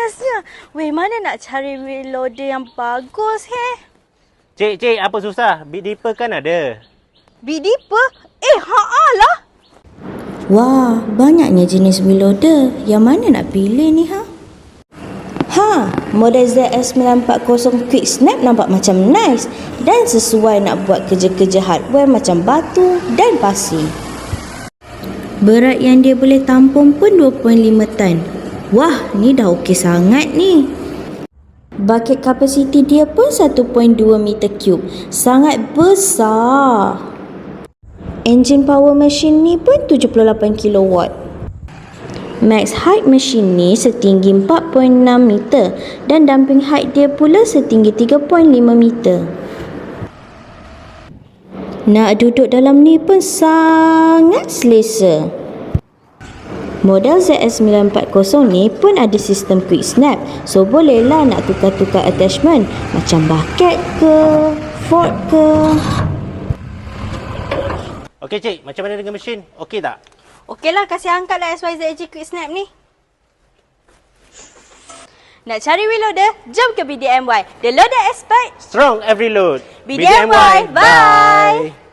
panasnya. Weh, mana nak cari wheel loader yang bagus, Cik, apa susah? Big Dipper kan ada. Big Dipper? Haa lah. Wah, banyaknya jenis wheel loader. Yang mana nak pilih ni, model ZS940 Quick Snap nampak macam nice dan sesuai nak buat kerja-kerja hardware macam batu dan pasir. Berat yang dia boleh tampung pun 2.5 tan. Wah, ni dah okey sangat ni. Bucket capacity dia pun 1.2 meter cube. Sangat besar. Engine power mesin ni pun 78 kilowatt. Max height mesin ni setinggi 4.6 meter dan dumping height dia pula setinggi 3.5 meter. Nak duduk dalam ni pun sangat selesa. Model ZS940 ni pun ada sistem quick snap, so bolehlah nak tukar-tukar attachment macam bucket ke, fork ke. Okey cik, macam mana dengan mesin? Okey tak? Okeylah, kasih angkatlah SYZG Quick Snap ni. Nak cari wheel loader? Jom ke BDMY. The loader expert. Strong every load. BDMY, bye!